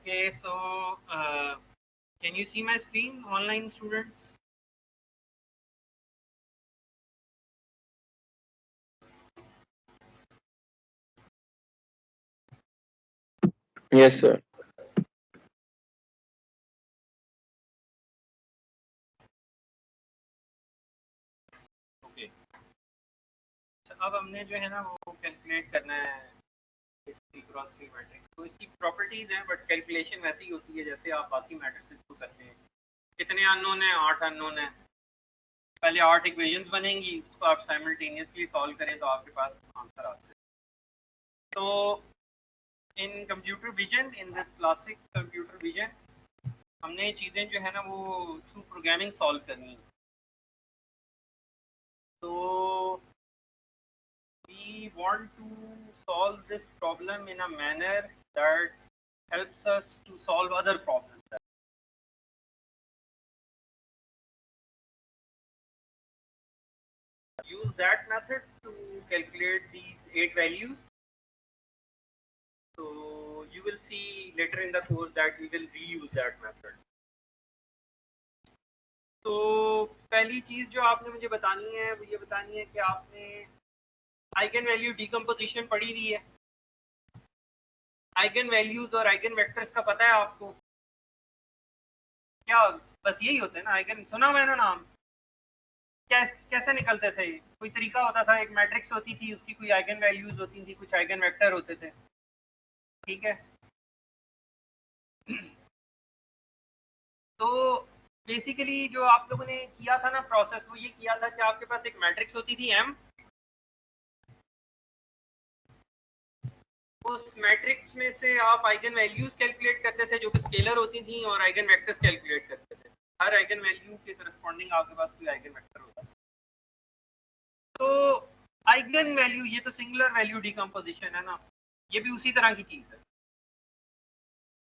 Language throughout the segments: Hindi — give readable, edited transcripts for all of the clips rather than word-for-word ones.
Okay, so can you see my screen, online students? Yes, sir. Okay. So अब हमने जो है ना वो कैलकुलेट करना है इसकी क्रॉस थ्री मैट्रिक्स। तो इसकी प्रॉपर्टीज हैं, बट कैलकुलेशन वैसे ही होती है जैसे आप बाकी मैट्रिक्स को करते हैं। कितने अननोन है? 8 अननोन है। पहले 8 इक्वेशंस बनेंगी, उसको आप साइमल्टेनियसली सॉल्व करें तो आपके पास आंसर आता है। तो इन computer vision, in this classic computer vision, हमने चीज़ें जो है ना वो थ्रू प्रोग्रामिंग सॉल्व करनी है। तो we want to solve this problem in a manner that helps us to solve other problems. Use that method to calculate these 8 values. So you will see later in the course that we will reuse that method. तो पहली चीज जो आपने मुझे बतानी है वो ये बतानी है कि आपने आइगन वैल्यू डिकम्पोजिशन पढ़ी हुई है। आइगन वैल्यूज और आइगन वेक्टर्स का पता है आपको क्या? बस यही होते हैं ना आइगन, सुना मैंने नाम। कैसे निकलते थे? कोई तरीका होता था, एक मैट्रिक्स होती थी, उसकी कोई आइगन वैल्यूज होती थी, कुछ आइगन वेक्टर होते थे। ठीक है। तो बेसिकली जो आप लोगों ने किया था ना प्रोसेस, वो ये किया था कि आपके पास एक मैट्रिक्स होती थी एम। उस मैट्रिक्स में से आप आइगन वैल्यूज कैलकुलेट करते थे जो कि स्केलर होती थी, और आइगन वेक्टर्स कैलकुलेट करते थे। हर आइगन वैल्यू के करस्पॉन्डिंग आपके पास कोई आइगन वेक्टर होता था। तो आइगन वैल्यू, ये तो सिंगुलर वैल्यू डिकम्पोजिशन है ना, ये भी उसी तरह की चीज है।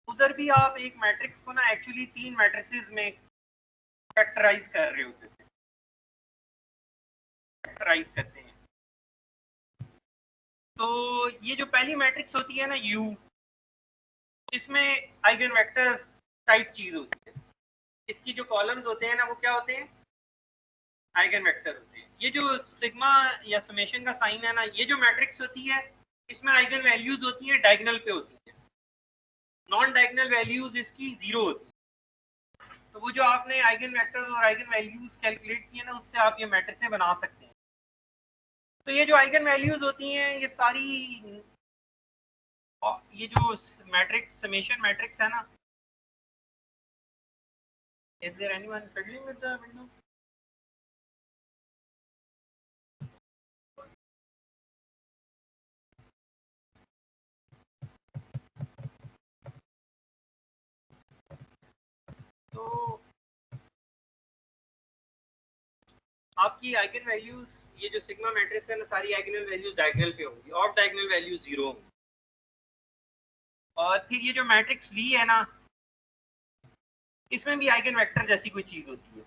उधर भी आप एक मैट्रिक्स को ना एक्चुअली 3 मैट्रिसेस में फैक्टराइज कर रहे होते थे, फैक्टराइज करते हैं। तो ये जो पहली मैट्रिक्स होती है ना U, इसमें आइगन वेक्टर टाइप चीज होती है। इसकी जो कॉलम्स होते हैं ना वो क्या होते हैं? आइगन वेक्टर होते हैं। ये जो सिग्मा या समेशन का साइन है ना, ये जो मैट्रिक्स होती है इसमें आइगन वैल्यूज होती है डायगोनल पे होती है, नॉन डायगोनल वैल्यूज इसकी 0 होती है। तो वो जो आपने आइगन वेक्टर्स और आइगन वैल्यूज कैलकुलेट किए ना, उससे आप ये मैट्रिक्सें बना सकते हैं। तो ये जो आइगन वैल्यूज होती हैं ये सारी, ये जो मैट्रिक्स समेशन मैट्रिक्स है ना, is there anyone fiddling with the window? तो आपकी आइगन वैल्यूज, ये जो सिग्मा मैट्रिक्स है ना, सारी आइगन वैल्यूज डायगोनल पे होंगी और डायगोनल वैल्यूज 0 होंगी। और फिर ये जो मैट्रिक्स V है ना, इसमें भी आइगन वेक्टर जैसी कोई चीज होती है।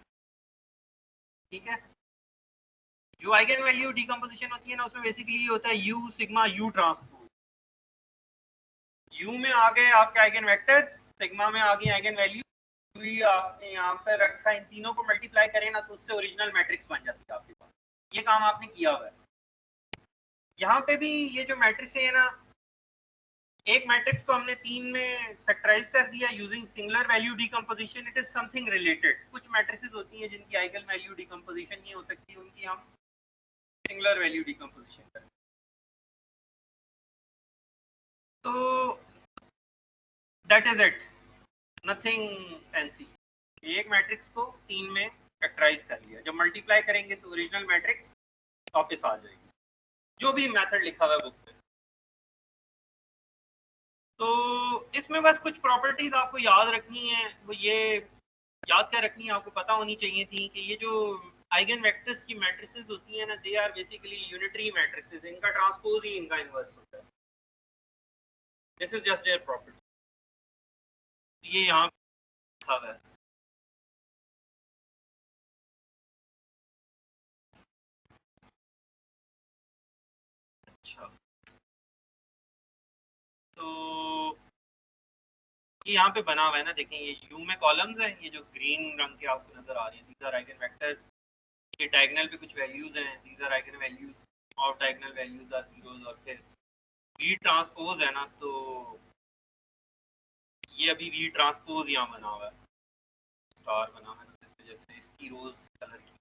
ठीक है। जो आइगन वैल्यू डिकम्पोजिशन होती है ना, उसमें बेसिकली होता है U sigma U transpose. U में आ गए आपके आइगन वेक्टर्स, सिग्मा में आ गई आइगन वैल्यू। आपने यहाँ पे रखा, इन तीनों को मल्टीप्लाई करें ना तो उससे ओरिजिनल मैट्रिक्स बन जाती है आपके पास। ये काम आपने किया हुआ है। यहाँ पे भी ये जो मैट्रिक्स है ना, एक मैट्रिक्स को हमने 3 में फैक्टराइज कर दिया using singular value decomposition. It is something related. कुछ मैट्रिसेस होती हैं जिनकी आइगन वैल्यू डिकम्पोजिशन नहीं हो सकती, उनकी हम सिंगुलर वैल्यू डिकम्पोजिशन करें। तो that is it, nothing fancy. एक मैट्रिक्स को 3 में फैक्टराइज कर लिया, जब मल्टीप्लाई करेंगे तो ओरिजिनल मैट्रिक्स वापस आ जाएगी, जो भी मेथड लिखा हुआ है बुक में। तो इसमें बस कुछ प्रॉपर्टीज आपको याद रखनी है, वो ये याद क्या रखनी है, आपको पता होनी चाहिए थी कि ये जो आइगन वेक्टर्स की मैट्रिसेस होती हैं ना, they are basically unitary matrices. इनका ट्रांसपोज ही इनका इनवर्स होता है। This is just their property. ये यहाँ लिखा हुआ है। अच्छा, तो ये यहाँ पे बना हुआ है ना, देखें ये यू में कॉलम्स हैं, ये जो ग्रीन रंग के आपको नजर आ रही हैं, दीज आर आइगन वेक्टर्स। ये डायगोनल पे कुछ वैल्यूज हैं, दीज आर आइगन वैल्यूज, और डायगोनल वैल्यूज आर जीरोस। और फिर वी ट्रांसपोज है ना, तो ये अभी वी ट्रांसपोज यहाँ बना हुआ है, स्टार बना हुआ है, जिस वजह से इसकी रोज कलर की,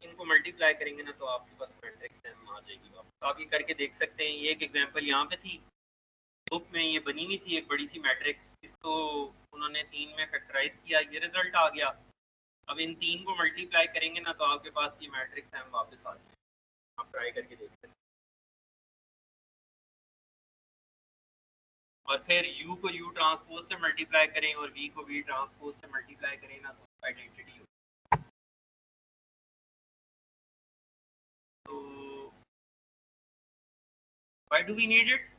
इनको मल्टीप्लाई करेंगे ना तो आपके पास मैट्रिक्स एम आ जाएगी। तो आप ये करके देख सकते हैं। ये एक एग्जांपल यहाँ पे थी बुक में, ये बनी हुई थी एक बड़ी सी मैट्रिक्स, इसको उन्होंने 3 में फैक्टराइज किया, ये रिजल्ट आ गया। अब इन 3 को मल्टीप्लाई करेंगे ना तो आपके पास ये मैट्रिक्स एम वापस आ जाए। आप ट्राई करके देख सकते हैं। और फिर u को u ट्रांसपोज से मल्टीप्लाई करें और v को v ट्रांसपोज से मल्टीप्लाई करें ना तो आइडेंटिटी हो। तो why do we need it?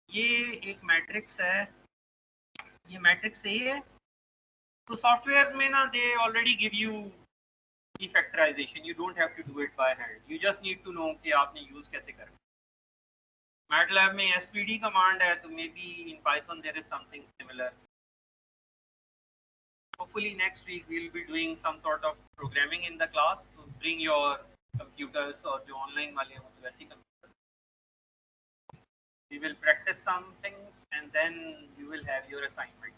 ये एक मैट्रिक्स है, ये मैट्रिक्स ए है। तो सॉफ्टवेयर में ना they already give you the factorization, you don't have to do it by hand, you just need to know कि आपने यूज कैसे करना। MATLAB में spd कमांड है, तो maybe in Python there is something similar. Hopefully next week we'll be doing some sort of programming in the class to bring your computers, और जो ऑनलाइन वाले हैं तो वैसे computer. We will practice some things and then you will have your assignment.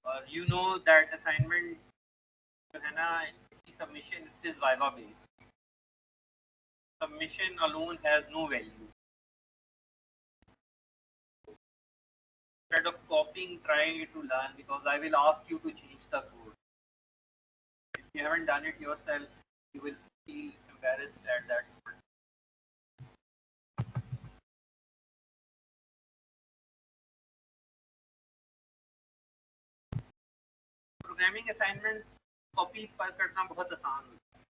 और you know that assignment जो है ना, इसकी submission it is Viva based. Submission alone has no value. Instead of copying, trying to learn, because I will ask you to change the code. If you haven't done it yourself, you will feel embarrassed at that moment. Programming assignments copy करना बहुत आसान होता है,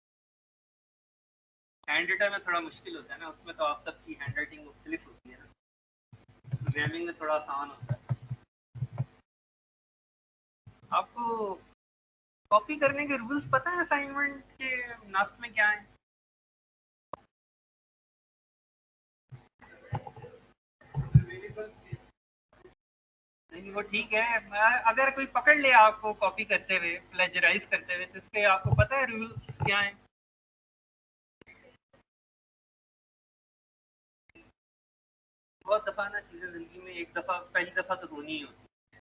हैंड रिटन में थोड़ा मुश्किल होता है ना, उसमें तो आप सबकी हैंड राइटिंग मुख्तलिफ होती है ना, प्रोग्रामिंग में थोड़ा आसान होता है। आपको कॉपी करने के रूल्स पता है असाइनमेंट के नास्ट में क्या है? नहीं वो ठीक है, अगर कोई पकड़ ले आपको कॉपी करते हुए, प्लेजराइज करते हुए, तो इसके आपको पता है रूल्स क्या है? बहुत दफा ना चीजें जिंदगी में एक दफा, पहली दफा तो होनी ही होती है,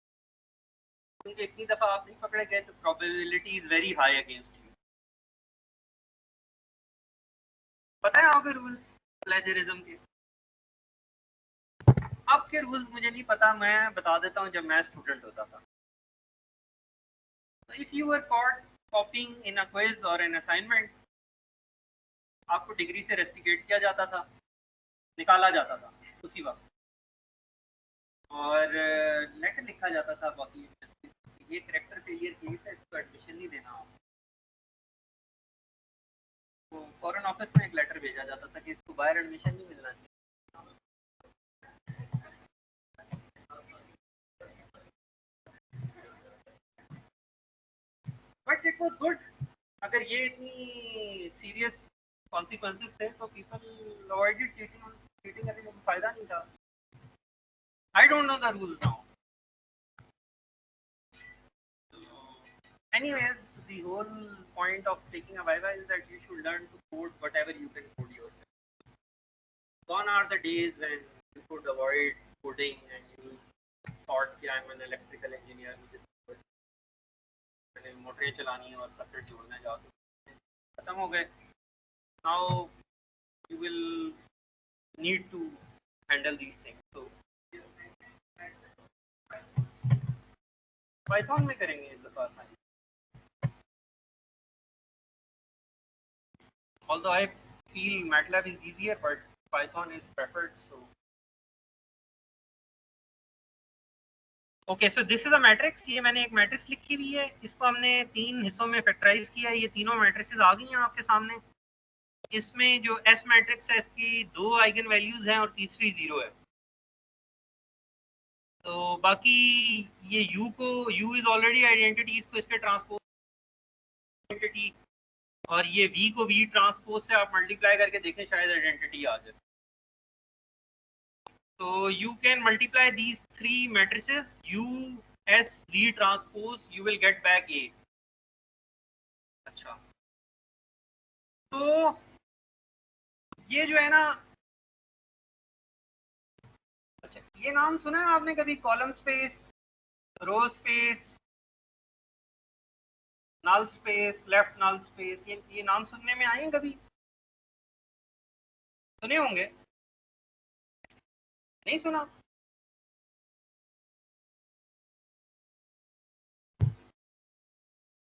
क्योंकि इतनी दफा आप नहीं पकड़े गए तो probability is very high against you. पता है आपके रूल्स प्लेजरिज्म के? आपके रूल्स मुझे नहीं पता, मैं बता देता हूँ जब मैं स्टूडेंट होता था। तो if you were caught कॉपिंग in a quiz और एन असाइनमेंट, आपको डिग्री से रेस्टिकेट किया जाता था, निकाला जाता था उसी वक्त, और लेटर लिखा जाता था बाकी ये करेक्टर फेलियर केस है, इसको एडमिशन नहीं देना आप। तो फॉरेन ऑफिस में एक लेटर भेजा जाता था कि इसको बाहर एडमिशन नहीं मिलना चाहिए। But it was good. अगर ये इतनी सीरियस कॉन्सिक्वेंसेस थे तो पीपल अवॉइडेड चीटिंग, चीटिंग करने का फायदा नहीं था। I don't know the rules now. Anyways, the whole point of taking a Viva is that you should learn to code whatever you can code yourself. Gone are the days when you could avoid coding and you thought कि I'm an electrical engineer, मैंने मोटरें चलानी है और सर्किट जोड़ने जा तो खत्म हो गए। Now you will need to handle these things. So Python में करेंगे इस दफा आसानी। Although I feel MATLAB is easier, but Python is preferred. So okay, so this is a matrix. ये मैंने एक मैट्रिक्स लिखी हुई है, इसको हमने 3 हिस्सों में फैक्टराइज किया है। ये तीनों मैट्रिक्सेस आ गई हैं आपके सामने। इसमें जो एस मैट्रिक्स है इसकी 2 आइगन वैल्यूज हैं और तीसरी 0 है। तो बाकी ये u को, u इज ऑलरेडी आइडेंटिटी, इसको इसके ट्रांसपोज आइडेंटिटी और ये V को V ट्रांसपोज से आप मल्टीप्लाई करके देखें, शायद आइडेंटिटी आ जाए। तो you can multiply these three matrices U S V transpose, you will get back A। अच्छा, तो ये जो है ना, अच्छा ये नाम सुना है आपने कभी, column space, row space, null space, left null space, ये नाम सुनने में आए हैं कभी? सुने होंगे, नहीं सुना?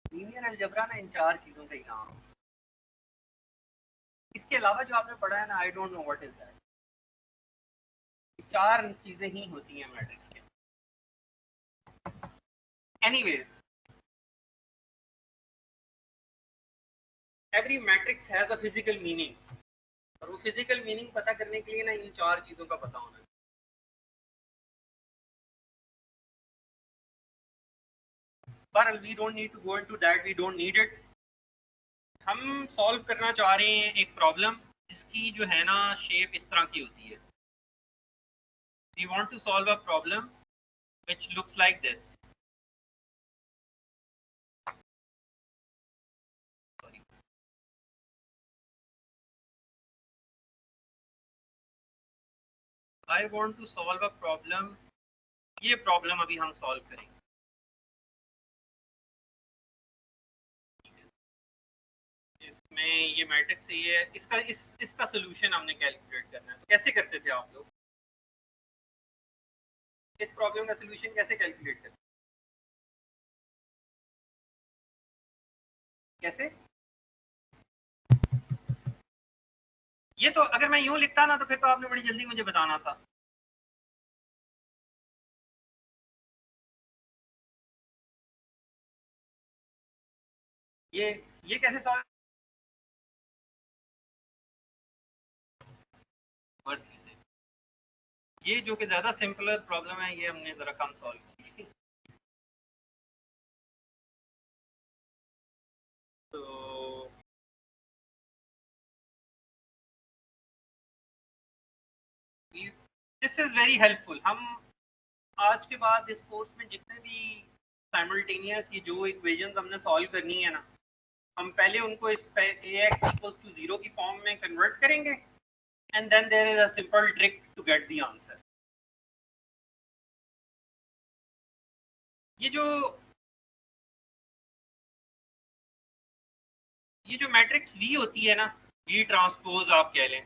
लीनियर अलजेब्रा ना इन चार चीजों का ही नाम है। इसके अलावा जो आपने पढ़ा है ना, I don't know what is that. चार चीजें ही होती हैं मैट्रिक्स के। Anyways, every matrix has a physical meaning, और वो फिजिकल मीनिंग पता करने के लिए ना इन चार चीजों का पता होना है। पर we don't need to go into that, we don't need it. हम सॉल्व करना चाह रहे हैं एक प्रॉब्लम जिसकी जो है ना शेप इस तरह की होती है। We want to solve a problem which looks like this. I want to solve a problem, ये प्रॉब्लम अभी हम सॉल्व करेंगे। इसमें ये मैट्रिक्स ये है, इसका सोल्यूशन हमने कैलकुलेट करना है। तो कैसे करते थे आप लोग इस प्रॉब्लम का सोल्यूशन कैसे कैलकुलेट करते? कैसे? ये तो अगर मैं यूं लिखता ना तो फिर तो आपने बड़ी जल्दी मुझे बताना था। ये कैसे सॉल्व? ये जो कि ज्यादा सिंपलर प्रॉब्लम है, ये हमने जरा कम सॉल्व की। तो दिस इज वेरी हेल्पफुल। हम आज के बाद इस कोर्स में जितने भी साइमल्टेनियस ये जो इक्वेशंस हमने सॉल्व करनी है ना, हम पहले उनको इस ax equals to 0 की फॉर्म में कन्वर्ट करेंगे, and then there is a simple trick to get the answer. ये जो मैट्रिक्स V होती है ना, V ट्रांसपोज आप कह लें,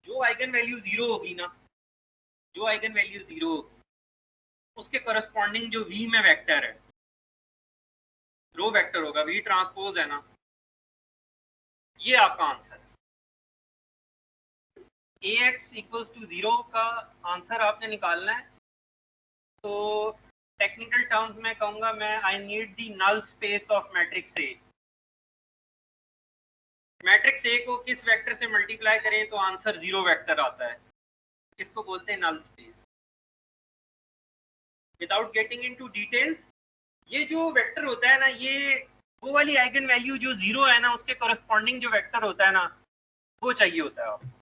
जो आइगन वैल्यू 0 होगी ना, जो आइगन वैल्यू 0 होगी उसके करस्पॉन्डिंग जो V में वेक्टर है, रो वेक्टर होगा, V ट्रांसपोज है ना, ये आपका आंसर है। ax equals to 0 का आंसर आपने निकालना है। तो टेक्निकल टर्म्स में कहूंगा मैं, I need the null space of matrix A. Matrix A को किस वेक्टर से मल्टीप्लाई करें तो आंसर 0 वेक्टर आता है, इसको बोलते हैं null space. Without getting into details, ये जो वेक्टर होता है ना, ये वो वाली आइगन वैल्यू जो 0 है ना, उसके करस्पॉन्डिंग जो वेक्टर होता है ना, वो चाहिए होता है आपको।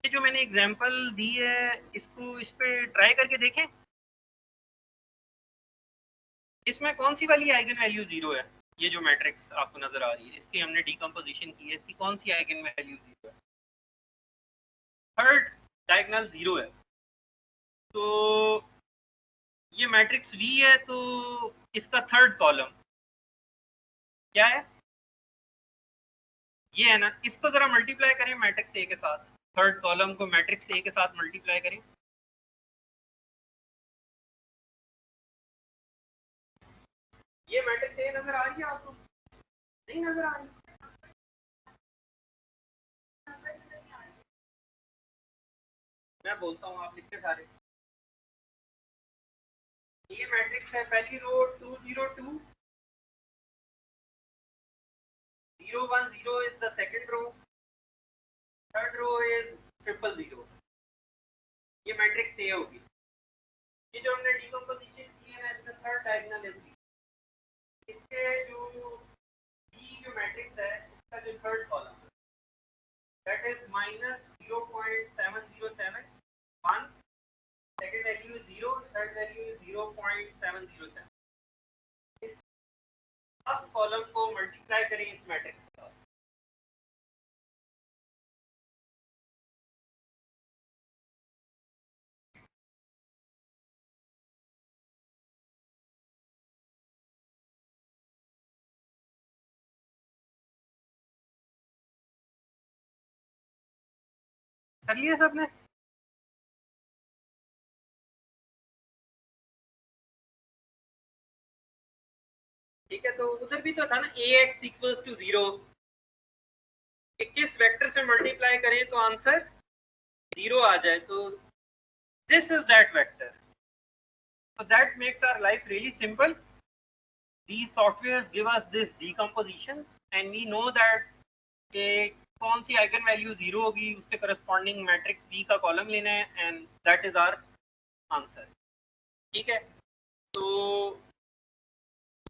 ये जो मैंने एग्जांपल दी है, इसको इस पे ट्राई करके देखें। इसमें कौन सी वाली आइगन वैल्यू 0 है? ये जो मैट्रिक्स आपको नजर आ रही है, इसकी हमने डीकंपोजिशन की है, इसकी कौन सी आइगन वैल्यू 0 है? थर्ड डायगोनल 0 है। तो ये मैट्रिक्स V है, तो इसका थर्ड कॉलम क्या है? ये है ना, इसको जरा मल्टीप्लाई करें मैट्रिक्स ए के साथ। थर्ड कॉलम को मैट्रिक्स ए के साथ मल्टीप्लाई करें। ये मैट्रिक्स ए नजर आ रही है आपको? नहीं नजर आ रही? मैं बोलता हूँ, आप लिखते सारे। ये मैट्रिक्स है, पहली रो 2 0 2, 0 1 0 is the second row, third row is 0 0 0. ये मैट्रिक्स ए होगी। ये जो हमने डिकम्पोजिशन की है ना, इसका थर्ड डायगोनल है। इसके जो बी जो मैट्रिक्स है इसका जो थर्ड कॉलम है that is -0.707 1, second value is 0, third value is 0.707. इस फर्स्ट कॉलम को मल्टीप्लाई करें इस मैट्रिक्स के साथ। कर लिया सबने? ठीक है, तो उधर भी तो था ना ax इक्वल्स टू 0। किस वेक्टर से मल्टीप्लाई करें तो आंसर 0 आ जाए, तो this is that vector. So that makes our life really simple. These softwares give us this decompositions and we know that कौन सी आइगन वैल्यू 0 होगी, उसके करस्पॉन्डिंग मैट्रिक्स B का कॉलम लेना है and that is our answer. ठीक है, तो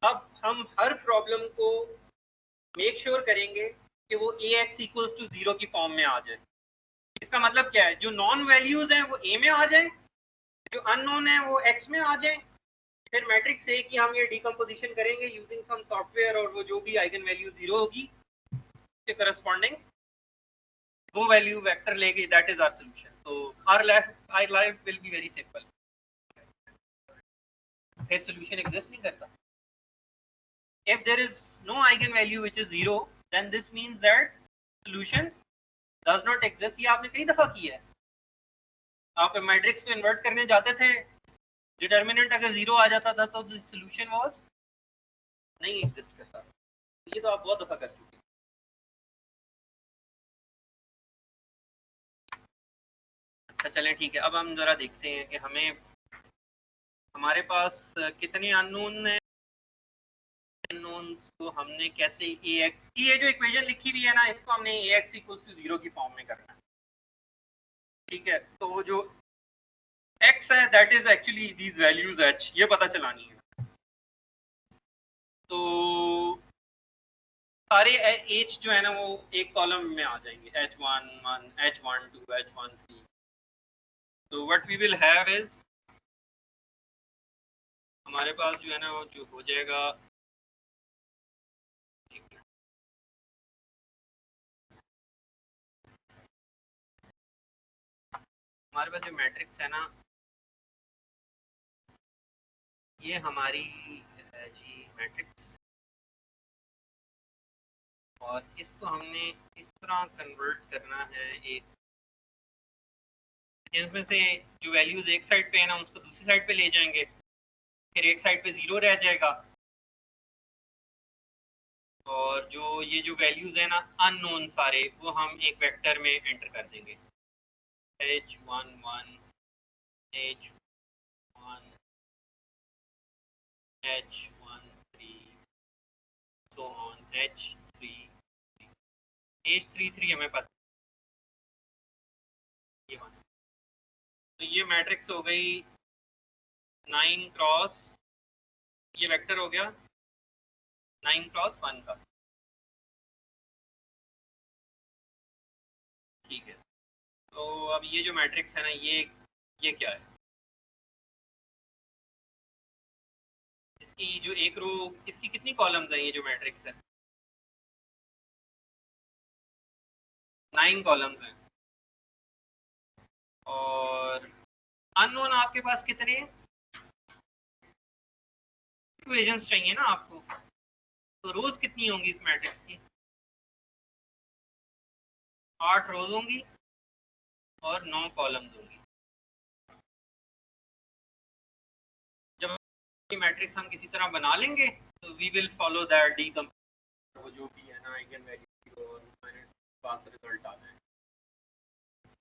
अब हम हर प्रॉब्लम को मेक श्योर करेंगे कि वो ax इक्वल्स टू 0 की फॉर्म में आ जाए। इसका मतलब क्या है, जो नॉन वैल्यूज हैं वो a में आ जाए, जो अननोन है वो x में आ जाए। फिर मैट्रिक्स ए की हम ये डिकम्पोजिशन करेंगे यूजिंग सम सॉफ्टवेयर और वो जो भी आइगन वैल्यू 0 होगी उसके करस्पॉन्डिंग वो वैल्यू वेक्टर लेके दैट इज आवर सॉल्यूशन। तो our life will be very simple. फिर सॉल्यूशन एग्जिस्ट नहीं करता। If there is no eigenvalue which is 0, then this means that solution does not exist। ये आपने कई दफा किया है। आप मैट्रिक्स को इन्वर्ट करने जाते थे, डिटर्मिनेंट अगर 0 आ जाता था तो सॉल्यूशन वाज नहीं एग्जिस्ट करता। ये तो आप बहुत दफा कर चुके हैं। अच्छा चलें ठीक है, अब हम जरा देखते हैं कि हमारे पास कितने अननोन हैं। अननोन्स को हमने कैसे ax, ये जो इक्वेशन लिखी हुई है ना, इसको हमने ax इक्वल्स टू 0 की फॉर्म में करना है। ठीक है, तो जो x है that is actually these values h, ये पता चलानी है। तो सारे h जो है ना वो एक कॉलम में आ जाएंगे, h1 1 h1 2 h1 3। तो what we will have is, हमारे पास जो है ना वो जो हो जाएगा, हमारे पास जो मैट्रिक्स है ना ये हमारी है जी मैट्रिक्स, और इसको हमने इस तरह कन्वर्ट करना है। एक इसमें से जो वैल्यूज एक साइड पे है ना उसको दूसरी साइड पे ले जाएंगे, फिर एक साइड पे 0 रह जाएगा, और जो ये जो वैल्यूज है ना अननोन सारे वो हम एक वेक्टर में एंटर कर देंगे, h1 1 h1 h1 3 so on h3 h33 हमें पता ये वन। तो ये मैट्रिक्स हो गई 9 क्रॉस, ये वेक्टर हो गया 9 क्रॉस 1 का। ठीक है, तो अब ये जो मैट्रिक्स है ना ये क्या है, इसकी जो एक रो, इसकी कितनी कॉलम्स है, ये जो मैट्रिक्स है 9 कॉलम्स हैं, और अननोन आपके पास कितने इक्वेशंस चाहिए ना आपको, तो रोज कितनी होंगी इस मैट्रिक्स की, 8 रोज होंगी और 9 कॉलम्स होंगी। जब मैट्रिक्स हम किसी तरह बना लेंगे तो we will follow that decomposition, वो जो भी है ना आइगन वैल्यू और हमारे पास रिजल्ट आ जाए।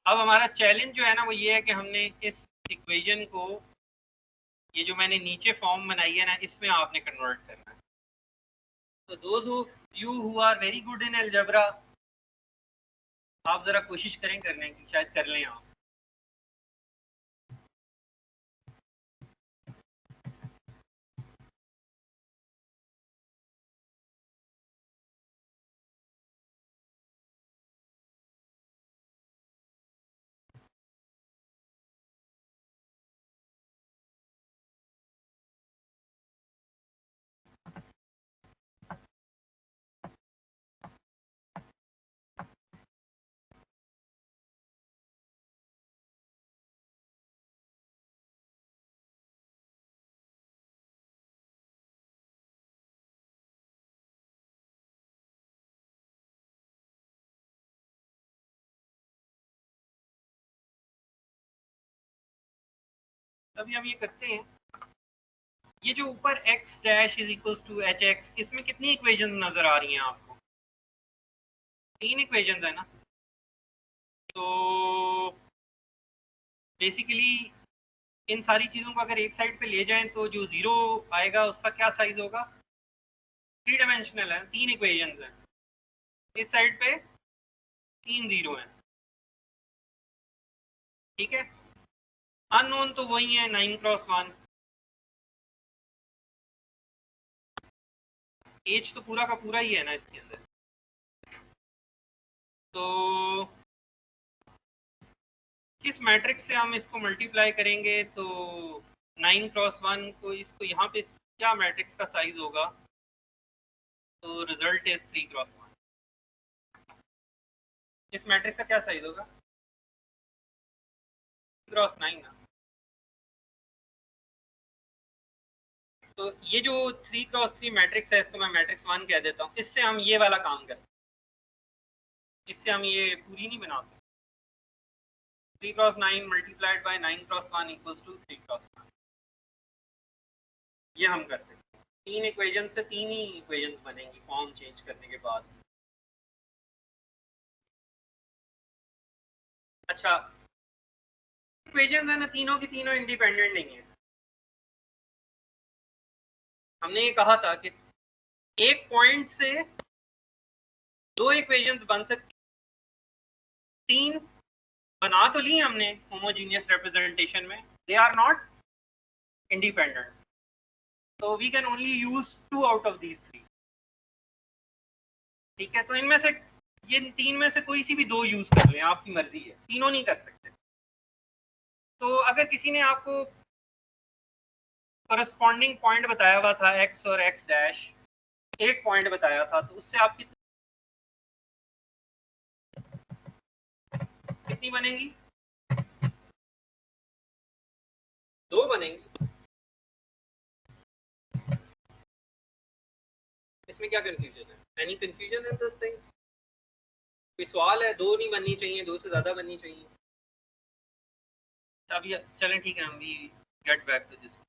अब हमारा चैलेंज जो है ना वो ये है कि हमने इस इक्वेशन को, ये जो मैंने नीचे फॉर्म बनाई है ना, इसमें आपने कन्वर्ट करना है। तो those of you who are very good in algebra, आप जरा कोशिश करें करने की, शायद कर लें आप। अभी हम ये करते हैं, ये जो ऊपर x dash is equals to H X, इसमें कितनी इक्वेशन नजर आ रही हैं आपको? 3 इक्वेशन है ना। तो बेसिकली इन सारी चीज़ों को अगर एक साइड पे ले जाएं तो जो जीरो आएगा उसका क्या साइज होगा? 3 डायमेंशनल है, 3 इक्वेशंस हैं, इस साइड पे 3 जीरो हैं, ठीक है। अननोन तो वही है 9 क्रॉस 1, एज तो पूरा का पूरा ही है ना इसके अंदर। तो किस मैट्रिक्स से हम इसको मल्टीप्लाई करेंगे तो 9 क्रॉस 1 को, इसको यहाँ पे क्या मैट्रिक्स का साइज होगा? तो रिजल्ट इज 3 क्रॉस 1। इस मैट्रिक्स का क्या साइज होगा? क्रॉस 9 ना। तो ये जो 3 क्रॉस 3 मैट्रिक्स है, इसको मैं मैट्रिक्स 1 कह देता हूँ। इससे हम ये वाला काम कर सकते, इससे हम ये पूरी नहीं बना सकते। 3 cross 9 multiplied by 9 cross 1 equals to 3 cross 1, ये हम करते हैं। 3 इक्वेशन से 3 ही इक्वेशन बनेंगी फॉर्म चेंज करने के बाद। अच्छा, इक्वेशन है ना, तीनों की तीनों इंडिपेंडेंट नहीं है। हमने ये कहा था कि एक पॉइंट से 2 इक्वेशंस बन सकती, 3 बना तो ली हमने होमोजीनियस रिप्रेजेंटेशन में, दे आर नॉट इंडिपेंडेंट, तो we can only use 2 out of these 3, ठीक है। तो इनमें से, ये 3 में से कोई सी भी 2 यूज कर लें, आपकी मर्जी है, तीनों नहीं कर सकते। तो अगर किसी ने आपको करस्पॉन्डिंग पॉइंट बताया हुआ था x और x डैश, एक पॉइंट बताया था, तो उससे आप कितनी बनेंगी? 2 बनेंगी। इसमें क्या कंफ्यूजन है? Any confusion in this thing? कोई सवाल है? 2 नहीं बननी चाहिए, 2 से ज्यादा बननी चाहिए? अब ये चलें, ठीक है, हम भी get back to this point.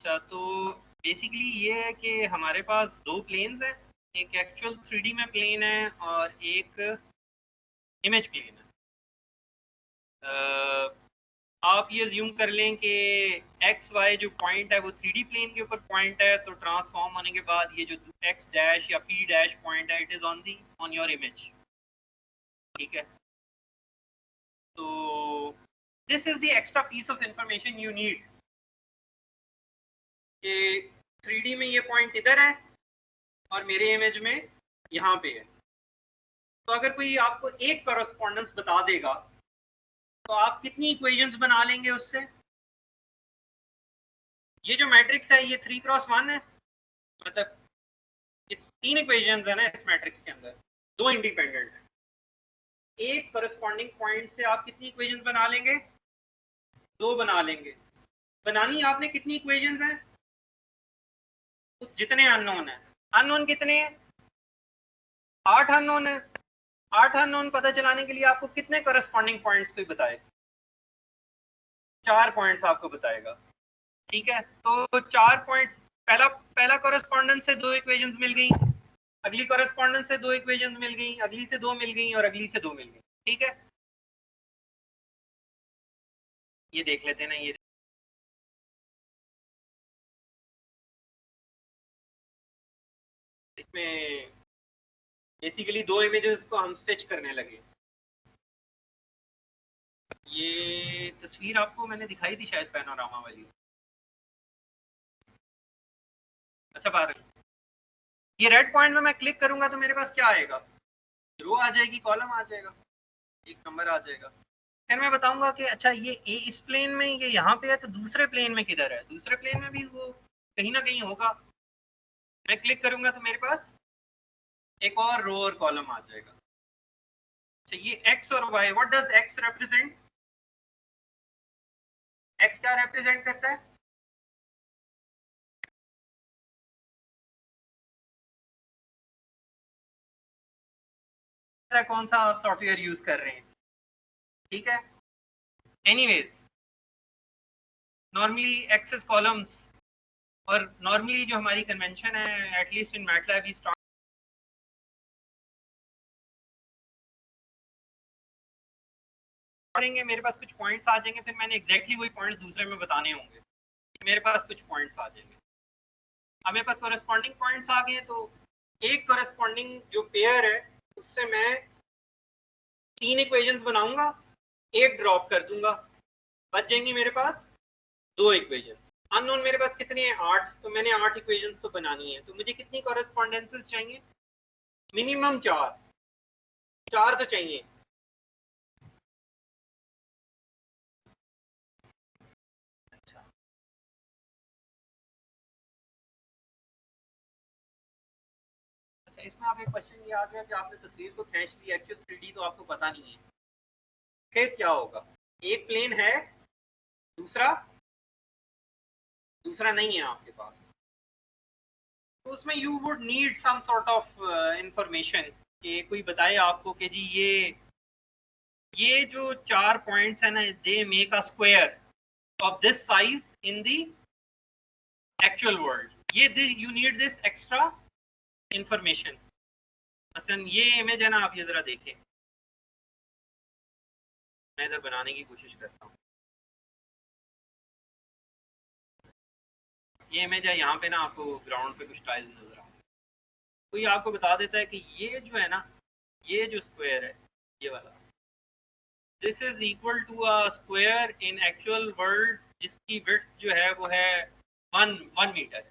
अच्छा, तो बेसिकली ये है कि हमारे पास 2 प्लेन्स हैं, एक एक्चुअल 3D में प्लेन है और एक इमेज प्लेन है। आप ये ज्यूम कर लें कि एक्स वाई जो पॉइंट है वो 3D प्लेन के ऊपर पॉइंट है, तो ट्रांसफॉर्म होने के बाद ये जो एक्स डैश या पी डैश पॉइंट है, it is on your image, ठीक है। तो this is the extra piece of information you need कि 3D में ये पॉइंट इधर है और मेरे इमेज में यहाँ पे है। तो अगर कोई आपको एक करस्पॉन्डेंस बता देगा तो आप कितनी इक्वेशंस बना लेंगे उससे? ये जो मैट्रिक्स है ये 3 क्रॉस 1 है, मतलब इस 3 इक्वेशंस है ना इस मैट्रिक्स के अंदर, 2 इंडिपेंडेंट है। एक करस्पॉन्डिंग पॉइंट से आप कितनी इक्वेशंस बना लेंगे? 2 बना लेंगे। बनानी आपने कितनी इक्वेशंस हैं? तो जितने अननोन है। अननोन कितने हैं? 8 अननोन है। 8 अननोन पता चलाने के लिए आपको कितने करस्पॉन्डिंग पॉइंट्स कोई बताए? 4 पॉइंट्स आपको बताएगा, ठीक है। तो 4 पॉइंट्स, पहला करस्पॉन्डेंस से 2 इक्वेशंस मिल गई, अगली करस्पॉन्डेंस से 2 इक्वेशंस मिल गई, अगली से 2 मिल गई और अगली से 2 मिल गई, ठीक है। ये देख लेते हैं ना, ये इसमें बेसिकली दो इमेजेस को हम स्टिच करने लगे। ये तस्वीर आपको मैंने दिखाई थी शायद पैनोरामा वाली। अच्छा बाहर ये रेड पॉइंट में मैं क्लिक करूंगा तो मेरे पास क्या आएगा, रो आ जाएगी, कॉलम आ जाएगा, एक नंबर आ जाएगा। फिर मैं बताऊंगा कि अच्छा ये ए इस प्लेन में, ये यहाँ पे है, तो दूसरे प्लेन में किधर है, दूसरे प्लेन में भी वो कहीं ना कहीं होगा। मैं क्लिक करूंगा तो मेरे पास एक और रो और कॉलम आ जाएगा। अच्छा ये एक्स और Y, what does X represent, X क्या रिप्रेजेंट करता है, कौन सा आप सॉफ्टवेयर यूज कर रहे हैं, ठीक है। एनीवेज नॉर्मली एक्सेस कॉलम्स, और नॉर्मली जो हमारी कन्वेंशन है at least in MATLAB we start करेंगे, मेरे पास कुछ पॉइंट्स आ जाएंगे, फिर मैंने एग्जैक्टली वही पॉइंट्स दूसरे में बताने होंगे, मेरे पास कुछ पॉइंट्स आ जाएंगे। अब मेरे पास कोरेस्पॉन्डिंग पॉइंट्स आ गए, तो एक कोरेस्पॉन्डिंग जो पेयर है उससे मैं 3 इक्वेशंस बनाऊंगा, एक ड्रॉप कर दूंगा, बच जाएंगी मेरे पास 2 इक्वेशंस। अननोन मेरे पास कितनी है, 8, तो मैंने 8 इक्वेशंस तो बनानी है, तो मुझे कितनी कोरेस्पॉन्डेंसेस चाहिए, मिनिमम 4 तो चाहिए। अच्छा इसमें आप एक क्वेश्चन ये आ गया कि आपने तस्वीर को खींच ली, एक्चुअल 3D तो आपको पता नहीं है, फिर क्या होगा, एक प्लेन है, दूसरा नहीं है आपके पास, तो उसमें you would need some sort of information कि कोई बताए आपको कि जी ये जो 4 पॉइंट्स है ना, they make a square of this size in the actual world, ये you need this extra information. मसलन ये इमेज है ना, आप ये जरा देखें, मैं इधर बनाने की कोशिश करता हूँ, ये इमेज है, यहाँ पे ना आपको ग्राउंड पे कुछ टाइल्स नजर आ रहे हैं, तो ये आपको बता देता है कि ये जो है ना, ये जो स्क्वायर है ये वाला, this is equal to a square in actual world जिसकी विड्थ जो है वो है 1 मीटर।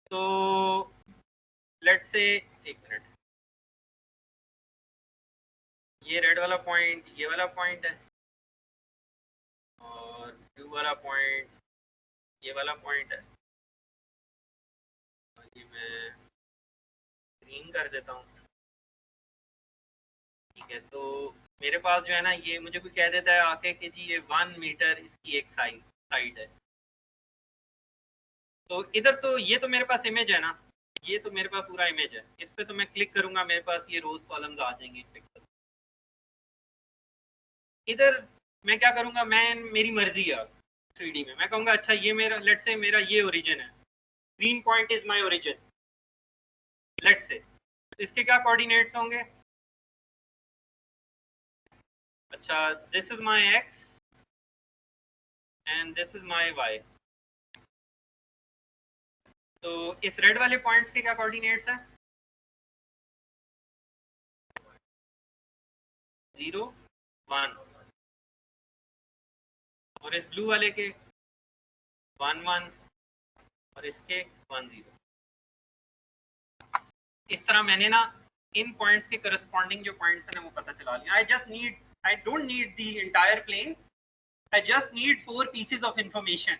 तो लेट्स से एक मिनट, ये रेड वाला पॉइंट ये वाला पॉइंट है, और ब्लू वाला पॉइंट ये वाला पॉइंट है, और ये मैं ग्रीन कर देता हूँ, ठीक है। तो मेरे पास जो है ना, ये मुझे कोई कह देता है आके कि जी ये 1 मीटर इसकी एक साइड है, तो इधर तो ये तो मेरे पास इमेज है ना, ये तो मेरे पास पूरा इमेज है, इस पे तो मैं क्लिक करूंगा मेरे पास ये रोज कॉलम्स आ जाएंगे पिक्सल। इधर मैं क्या करूंगा, मैं मेरी मर्जी है 3D में, मैं कहूंगा अच्छा ये मेरा, लेट्स से मेरा ये ओरिजिन है, green point is my origin, let's say इसके क्या कोऑर्डिनेट्स होंगे, अच्छा this is my x and this is my y, तो इस रेड वाले पॉइंट्स के क्या कोऑर्डिनेट्स हैं, 0 1, और इस ब्लू वाले के 1 1, और इसके 1 0। इस तरह मैंने ना इन पॉइंट्स के करस्पॉन्डिंग जो पॉइंट्स हैं ना वो पता चला लिया। I don't need the entire plane, I just need 4 pieces of information.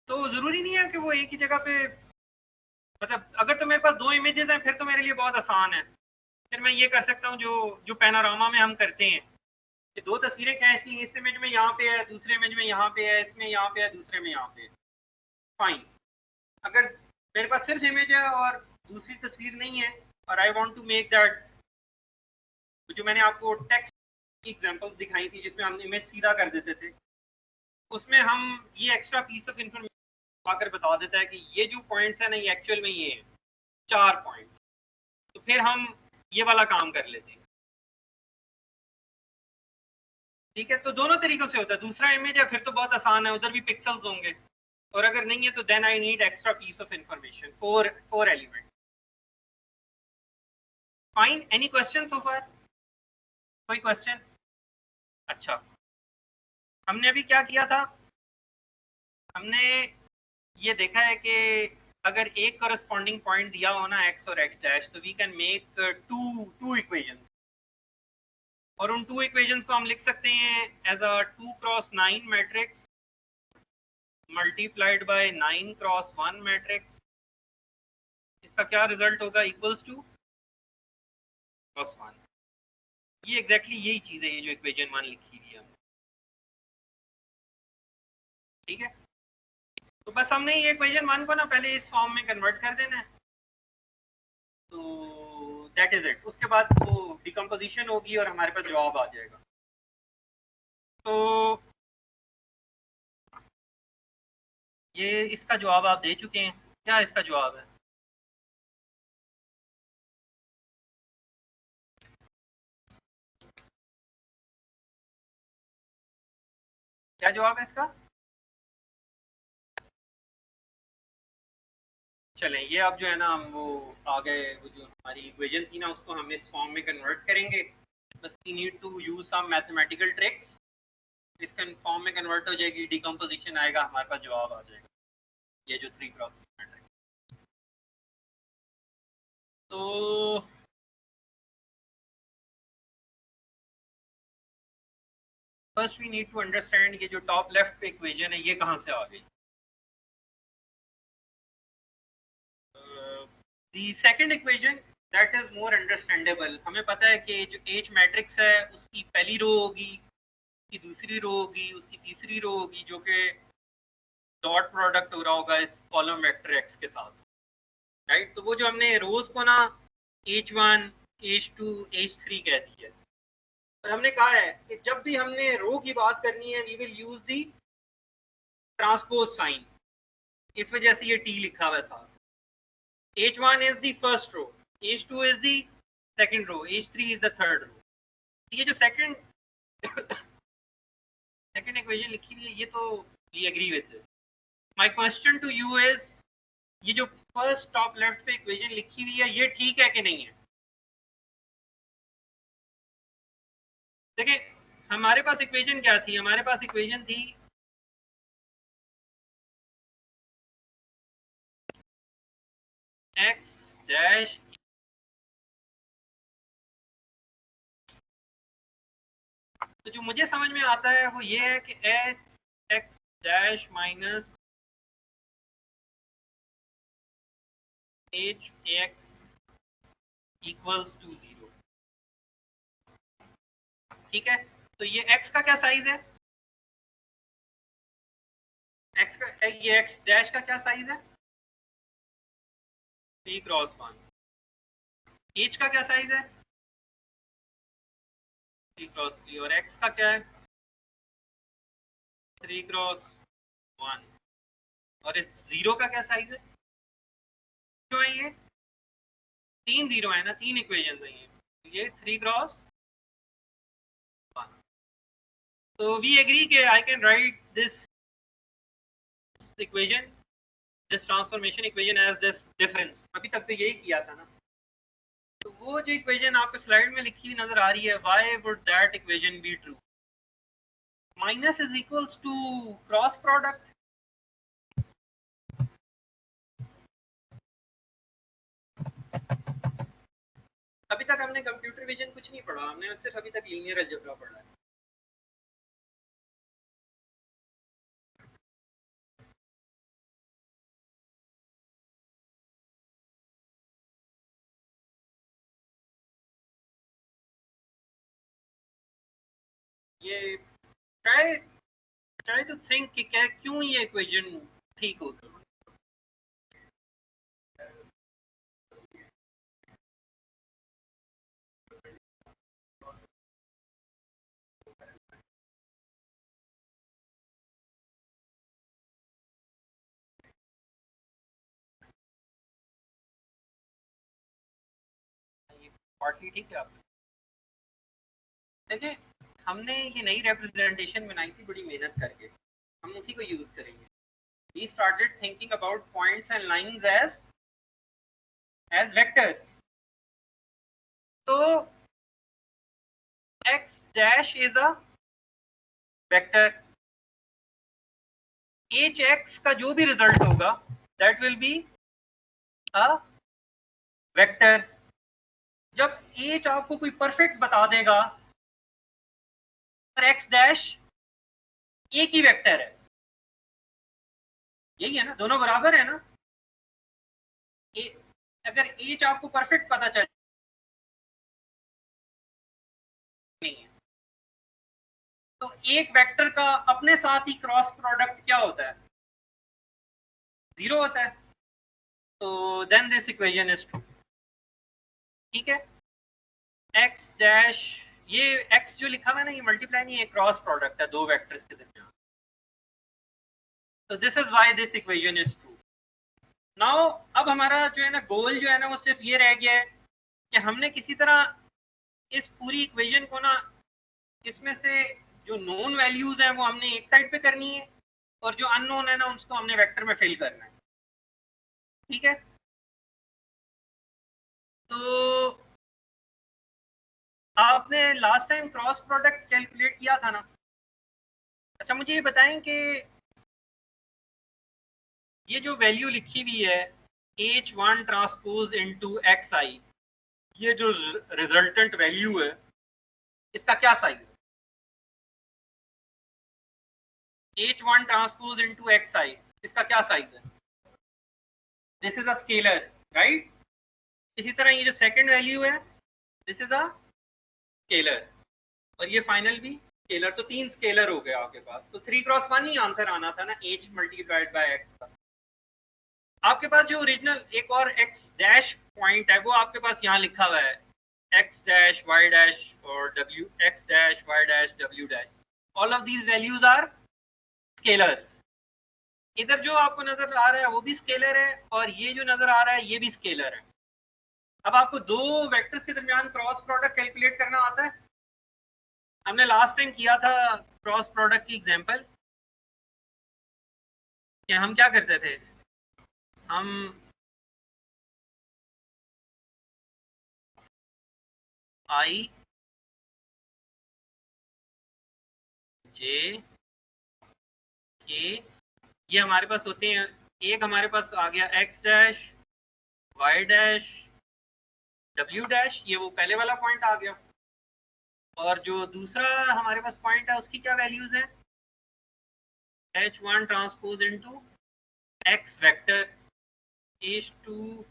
तो जरूरी नहीं है कि वो एक ही जगह पे, मतलब अगर तो मेरे पास 2 इमेजेस हैं फिर तो मेरे लिए बहुत आसान है, फिर मैं ये कर सकता हूँ जो पैनोरामा में हम करते हैं कि 2 तस्वीरें खींच ली, इस इमेज में यहाँ पे है, दूसरे इमेज में यहाँ पे है, इसमें यहाँ पे है, दूसरे में यहाँ पे है, फाइन। अगर मेरे पास सिर्फ इमेज है और दूसरी तस्वीर नहीं है, और I want to make that, जो मैंने आपको टेक्स्ट की एग्जांपल्स दिखाई थी जिसमें हम इमेज सीधा कर देते थे, उसमें हम ये एक्स्ट्रा पीस ऑफ इंफॉर्मेशन आकर बता देता है कि ये जो पॉइंट्स है ना ये एक्चुअल में ये है 4 पॉइंट्स, तो फिर हम ये वाला काम कर लेते हैं, ठीक है। तो दोनों तरीकों से होता है, दूसरा इमेज है फिर तो बहुत आसान है, उधर भी पिक्सल्स होंगे, और अगर नहीं है तो then I need extra piece of information, four element. Fine, any question so far? कोई क्वेश्चन? अच्छा, हमने अभी क्या किया था? हमने ये देखा है कि अगर एक करस्पॉन्डिंग पॉइंट दिया हो ना x और x डैश, तो we can make two equations, और उन टू इक्वेशंस को हम लिख सकते हैं as a 2x9 matrix multiplied by 9x1 matrix. इसका क्या रिजल्ट होगा? Equals to cross 1। ये एग्जैक्टली यही चीज है, ये जो इक्वेशन 1 लिखी हुई है हमने, ठीक है। तो बस हमने ये इक्वेशन 1 को ना पहले इस फॉर्म में कन्वर्ट कर देना है, तो दैट इज इट। उसके बाद वो डिकम्पोजिशन होगी और हमारे पास जवाब आ जाएगा। तो ये इसका जवाब आप दे चुके हैं। क्या इसका जवाब है? क्या जवाब है इसका? चलें, ये अब जो है ना हम वो आ गए, वो जो हमारी इक्वेशन थी ना उसको हम इस फॉर्म में कन्वर्ट करेंगे। बस we need to use some mathematical tricks. इसका फॉर्म में कन्वर्ट हो जाएगी, डिकम्पोजिशन आएगा, हमारे पास जवाब आ जाएगा, ये जो 3x3 मैट्रिक्स। तो first we need to understand ये जो टॉप लेफ्ट पे इक्वेशन है ये कहाँ से आ गई। The second equation that is more understandable. हमें पता है कि जो H मैट्रिक्स है उसकी पहली रो होगी, उसकी दूसरी रो होगी, उसकी तीसरी रो होगी, जो कि डॉट प्रोडक्ट हो रहा होगा इस कॉलम वेक्टर x के साथ, राइट। तो वो जो हमने रोज को ना H1 H2 H3 कह दी है, और हमने कहा है कि जब भी हमने रो की बात करनी है we will use the transpose sign, इस वजह से ये T लिखा हुआ है साथ। H1 is the first row, H2 is the second row, H3 is the third row। ये जो सेकंड इक्वेशन लिखी हुई है ये तो we agree with this। My question to you is, ये जो फर्स्ट टॉप लेफ्ट पे इक्वेशन लिखी हुई है ये ठीक है कि नहीं है? देखिए हमारे पास इक्वेशन क्या थी? हमारे पास इक्वेशन थी x डैश, तो जो मुझे समझ में आता है वो ये है कि x dash minus h x equals to 0, ठीक है। तो ये x का क्या साइज है? x का, ये x डैश का क्या साइज है? 3x1। h का क्या साइज है? 3x3। और x का क्या है? 3x1। और इस 0 का क्या साइज है? जो है ये 3 0 है ना, 3 इक्वेशन है ये 3x1। तो वी एग्री कि I can write this equation, this transformation equation as this difference. अभी तक तो यही किया था ना। तो वो जो इक्वेशन आपको स्लाइड में लिखी हुई नजर आ रही है, why would that equation be true? Minus is equals to cross product. अभी तक हमने कंप्यूटर विजन कुछ नहीं पढ़ा, हमने सिर्फ अभी तक लीनियर अलजेब्रा पढ़ा है। ये ट्राई ट्राई टू थिंक कि क्या क्यों ये इक्वेशन ठीक होगी। पार्टली ठीक है। आप देखिए हमने ये नई रिप्रेजेंटेशन बनाई थी बड़ी मेहनत करके, हम उसी को यूज करेंगे। we started thinking about points and lines as vectors. So x dash is a vector. hx का जो भी रिजल्ट होगा that will be a vector. जब h आपको कोई परफेक्ट बता देगा और x डैश एक ही वेक्टर है, यही है ना, दोनों बराबर है ना. अगर h आपको परफेक्ट पता चले नहीं है तो एक वेक्टर का अपने साथ ही क्रॉस प्रोडक्ट क्या होता है, 0 होता है. तो then this equation is true. ठीक है, x डैश, ये x जो लिखा हुआ है ना, ये मल्टीप्लाई नहीं है, क्रॉस प्रोडक्ट है दो वेक्टर्स के दरमियान. तो this is why this equation is true. Now अब हमारा जो है ना गोल जो है ना वो सिर्फ ये रह गया है कि हमने किसी तरह इस पूरी इक्वेशन को ना, इसमें से जो नोन वैल्यूज हैं वो हमने एक साइड पे करनी है और जो अननोन है ना उसको हमने वेक्टर में फिल करना है. ठीक है, तो आपने last time cross product calculate किया था ना. अच्छा मुझे ये बताएं कि ये जो वैल्यू लिखी हुई है H1 ट्रांसपोज इनटू XI, ये जो रिजल्टेंट वैल्यू है इसका क्या साइज है? H1 ट्रांसपोज इनटू XI, इसका क्या साइज है? This is a scalar, right. इसी तरह ये जो सेकंड वैल्यू है दिस इज अ स्केलर और ये फाइनल भी स्केलर. तो 3 स्केलर हो गए आपके पास. तो 3 क्रॉस 1 ही आंसर आना था ना, H मल्टीप्लाइड बाय X का. आपके पास जो ओरिजिनल एक और x डैश पॉइंट है वो आपके पास यहाँ लिखा हुआ है, x डैश y डैश और w, x dash y dash w dash. All of these values are scalars. इधर जो आपको नजर आ रहा है वो भी स्केलर है और ये जो नजर आ रहा है ये भी स्केलर है. अब आपको दो वेक्टर्स के दरमियान क्रॉस प्रोडक्ट कैलकुलेट करना आता है. हमने लास्ट टाइम किया था क्रॉस प्रोडक्ट की एग्जांपल कि हम क्या करते थे, हम I J K ये हमारे पास होते हैं. एक हमारे पास आ गया x dash y dash w dash, ये वो पहले वाला पॉइंट आ गया. और जो दूसरा हमारे पास पॉइंट है उसकी क्या वैल्यूज है, H1 transpose into x vector, H2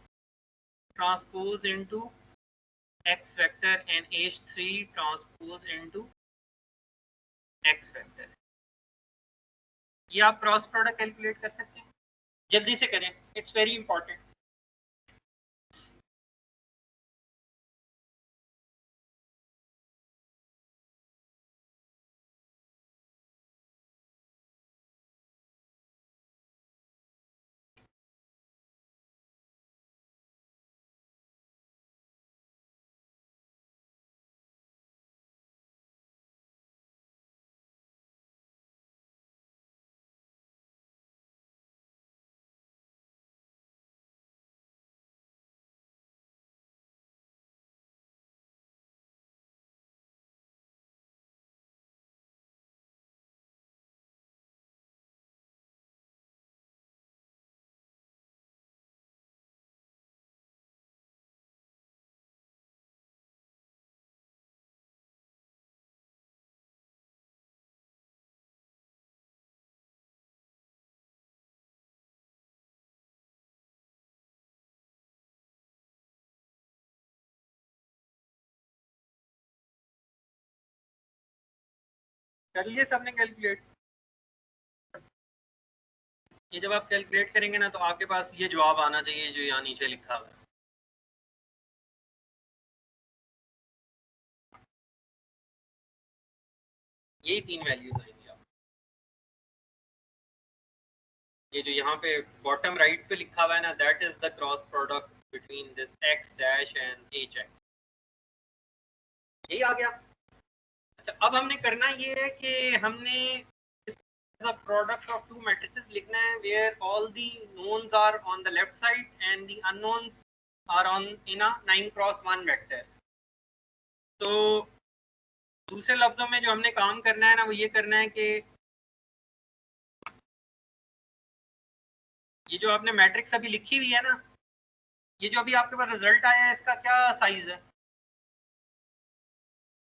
transpose into x vector and H3 transpose into x vector. ये आप क्रॉस प्रोडक्ट कैलकुलेट कर सकते हैं. जल्दी से करें, इट्स वेरी इंपॉर्टेंट. कर लीजिए सबने कैलकुलेट. ये जब आप कैलकुलेट करेंगे ना तो आपके पास ये जवाब आना चाहिए जो यहाँ नीचे लिखा हुआ है. यही 3 वैल्यूज आएंगी आप. ये जो यहाँ पे बॉटम राइट पे लिखा हुआ है ना, that is the cross product between this x dash and hx. यही आ गया. अच्छा अब हमने करना ये है कि हमने इस the product of two matrices लिखना है where all the knowns are on the left side and the unknowns are on in a 9x1 vector. तो दूसरे लफ्जों में जो हमने काम करना है ना वो ये करना है कि ये जो आपने मैट्रिक्स अभी लिखी हुई है ना, ये जो अभी आपके पास रिजल्ट आया है इसका क्या साइज है?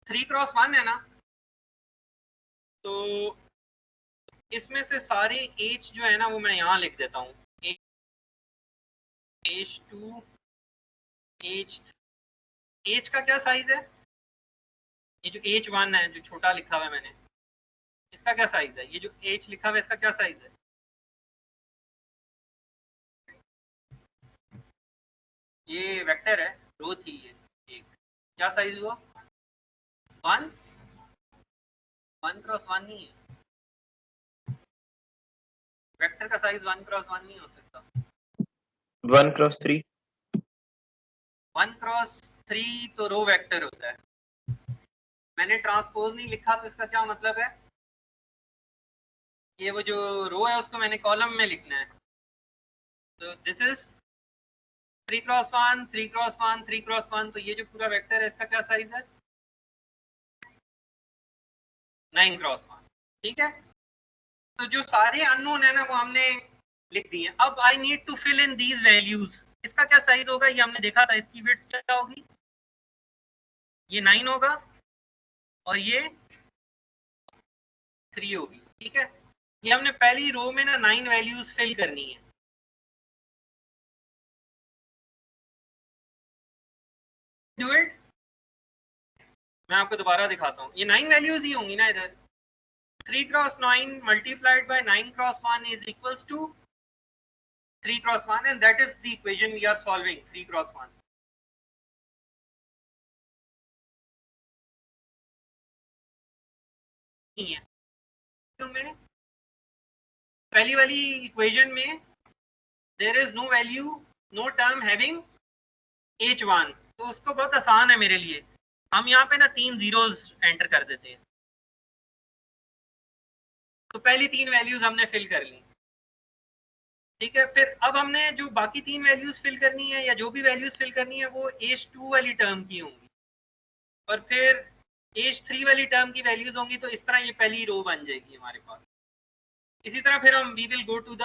3x1 है ना। तो इसमें से सारे H जो है ना वो मैं यहाँ लिख देता हूँ, H2 H का क्या साइज है? ये जो H1 है जो छोटा लिखा हुआ है मैंने, इसका क्या साइज है? ये जो H लिखा हुआ है इसका क्या साइज है? ये वेक्टर है, रो थी ये एक, क्या साइज हुआ? 1x1 नहीं है, वेक्टर का साइज 1x1 नहीं हो सकता। 1x3 1x3 तो रो वेक्टर होता है। मैंने ट्रांसपोज नहीं लिखा तो इसका क्या मतलब है? ये वो जो रो है उसको मैंने कॉलम में लिखना है। तो this is 3x1 3x1 3x1, तो ये जो पूरा वेक्टर है इसका क्या साइज है? 9x1। ठीक है, तो जो सारे अननोन है ना वो हमने लिख दिए। अब I need to fill in these values. इसका क्या साइज होगा? ये हमने देखा था, इसकी विड्थ क्या होगी? ये 9 होगा और ये 3 होगी। ठीक है, ये हमने पहली रो में ना 9 वैल्यूज फिल करनी है। डू इट, मैं आपको दोबारा दिखाता हूँ। ये 9 वैल्यूज ही होंगी ना इधर। 3x9 multiplied by 9x1 is equals to 3x1 and that is the equation we are solving, 3x1. नहीं है, में पहली वाली इक्वेशन में there is no value, no term having h1, तो उसको बहुत आसान है मेरे लिए, हम यहाँ पे ना 3 जीरोस एंटर कर देते हैं। तो पहली 3 वैल्यूज हमने फिल कर ली। ठीक है, फिर अब हमने जो बाकी 3 वैल्यूज फिल करनी है या जो भी वैल्यूज फिल करनी है वो h2 वाली टर्म की होंगी और फिर H3 वाली टर्म की वैल्यूज होंगी। तो इस तरह ये पहली रो बन जाएगी हमारे पास। इसी तरह फिर हम we will go to the,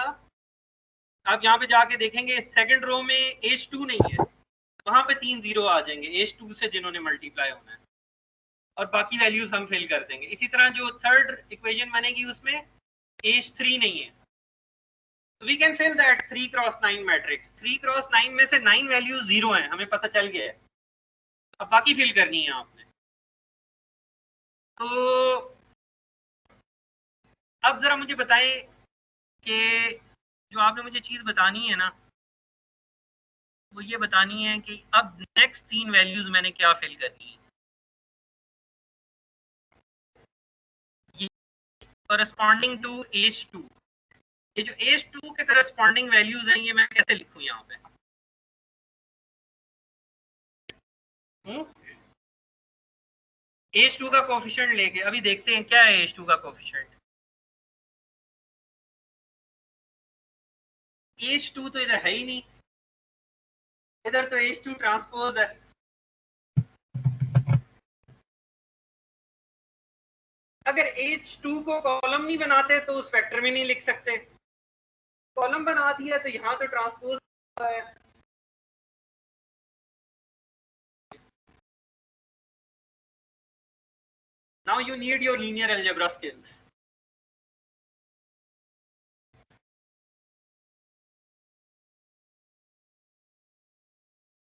आप यहाँ पे जाके देखेंगे सेकंड रो में H2 नहीं है, वहां पे 3 जीरो आ जाएंगे H2 से जिन्होंने मल्टीप्लाई होना है और बाकी वैल्यूज हम फिल कर देंगे। इसी तरह जो थर्ड इक्वेशन बनेगी उसमें H3 नहीं है, we can fill that 3x9 matrix. 3x9 में से 9 वैल्यूज जीरो हैं, हमें पता चल गया है। अब बाकी फिल करनी है आपने। तो अब जरा मुझे बताएं कि जो आपने मुझे चीज बतानी है ना वो ये बतानी है कि अब नेक्स्ट 3 वैल्यूज मैंने क्या फिल करनी है। ये करस्पॉन्डिंग टू H2, ये जो H2 के करस्पॉन्डिंग वैल्यूज हैं ये मैं कैसे लिखूं यहाँ पे? H2 का कोफिशिएंट लेके अभी देखते हैं क्या है H2 का कोफिशिएंट। H2 तो इधर है ही नहीं, इधर तो H2 ट्रांसपोज है। अगर H2 को कॉलम नहीं बनाते तो उस वेक्टर में नहीं लिख सकते, कॉलम बना दिया तो यहाँ तो ट्रांसपोज है। Now you need your linear algebra skills.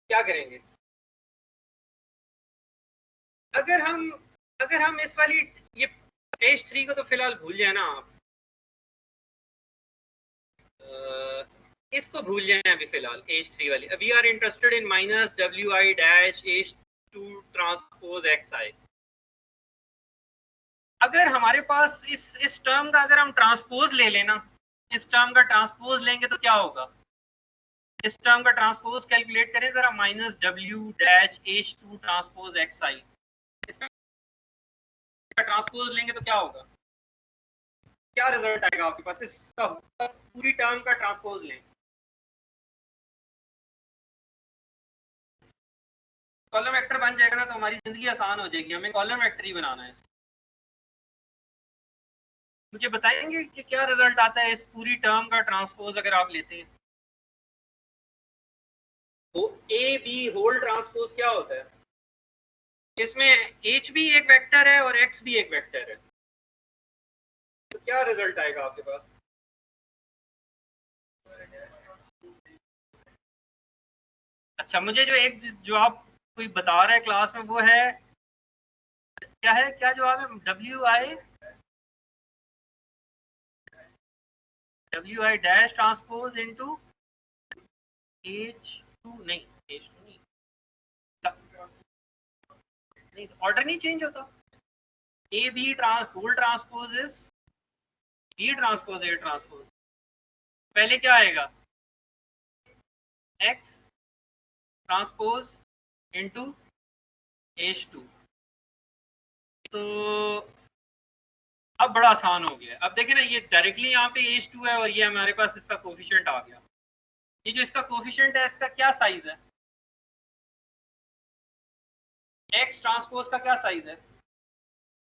क्या करेंगे? अगर हम इस वाली ये H3 को तो फिलहाल भूल जाए ना आप, इसको भूल जाए अभी फिलहाल H3 वाली। अभी are interested in minus WI dash H2 transpose XI। अगर हमारे पास इस टर्म का अगर हम ट्रांसपोज ले लेना, इस टर्म का ट्रांसपोज लेंगे तो क्या होगा? इस टर्म का ट्रांसपोज कैलकुलेट करें जरा, minus W dash H2 transpose XI। इसका ट्रांसपोज लेंगे तो क्या होगा? क्या रिजल्ट आएगा आपके पास? इसका पूरी टर्म का ट्रांसपोज लें, कॉलम वेक्टर बन जाएगा ना, तो हमारी जिंदगी आसान हो जाएगी। हमें कॉलम वेक्टर ही बनाना है। मुझे बताएंगे कि क्या रिजल्ट आता है इस पूरी टर्म का ट्रांसपोज अगर आप लेते हैं? तो ए बी होल ट्रांसपोज क्या होता है? इसमें एच भी एक वेक्टर है और एक्स भी एक वेक्टर है, तो क्या रिजल्ट आएगा आपके पास? अच्छा, मुझे जो आप कोई बता रहे हैं क्लास में, वो है क्या है, क्या जवाब है? W I dash transpose into H2, नहीं H2 नहीं, ऑर्डर नहीं चेंज होता। A B whole transpose is B transpose A transpose. पहले क्या आएगा? X transpose into H2। तो अब बड़ा आसान हो गया। अब देखें ना, ये डायरेक्टली यहाँ पे H2 है और ये हमारे पास इसका कोफिशिएंट आ गया। ये जो इसका कोफिशिएंट है, इसका क्या साइज है? X ट्रांसपोज का क्या साइज है?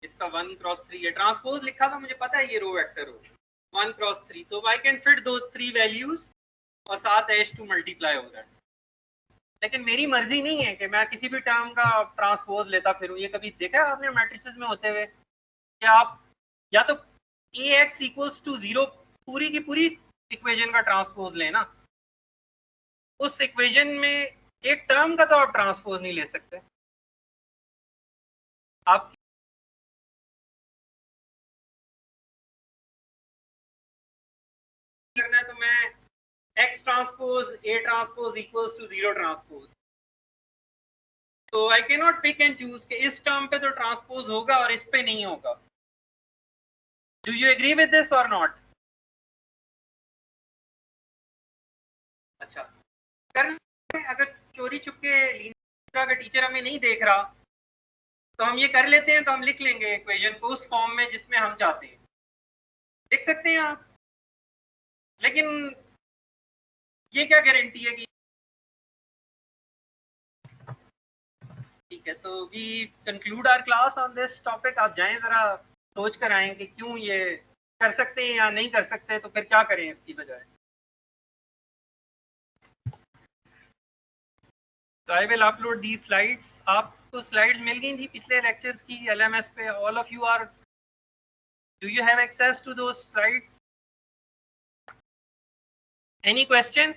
इसका 1x3 है। ट्रांसपोज लिखा था, मुझे पता है ये रो वेक्टर हो 1x3, तो आई कैन फिट दो 3 वैल्यूज और साथ H2 मल्टीप्लाई हो दैट। लेकिन मेरी मर्जी नहीं है कि मैं किसी भी टर्म का ट्रांसपोज लेता फिरूं। ये कभी देखा है आपने मैट्रिसेस में होते हुए? कि आप या तो Ax इक्वल्स टू 0 पूरी की पूरी इक्वेशन का ट्रांसपोज लेना, उस इक्वेशन में एक टर्म का तो आप ट्रांसपोज नहीं ले सकते। आप करना है तो मैं X transpose A transpose equals to 0 transpose, तो I can not pick and choose कि इस टर्म पे तो ट्रांसपोज होगा और इस पे नहीं होगा। Do you agree with this और नॉट? अच्छा, कर अगर चोरी छुपके का टीचर हमें नहीं देख रहा तो हम ये कर लेते हैं, तो हम लिख लेंगे इक्वेशन को उस फॉर्म में जिसमें हम चाहते हैं। लिख सकते हैं आप, लेकिन ये क्या गारंटी है कि ठीक है। तो we conclude our class on this topic. आप जाएं जरा सोच कर आए कि क्यों ये कर सकते हैं या नहीं कर सकते, तो फिर क्या करें इसकी बजाय। तो I will upload the slides. आपको स्लाइड्स मिल गई थी पिछले लेक्चर्स की LMS पे? All of you are, do you have access to those slides? Any question?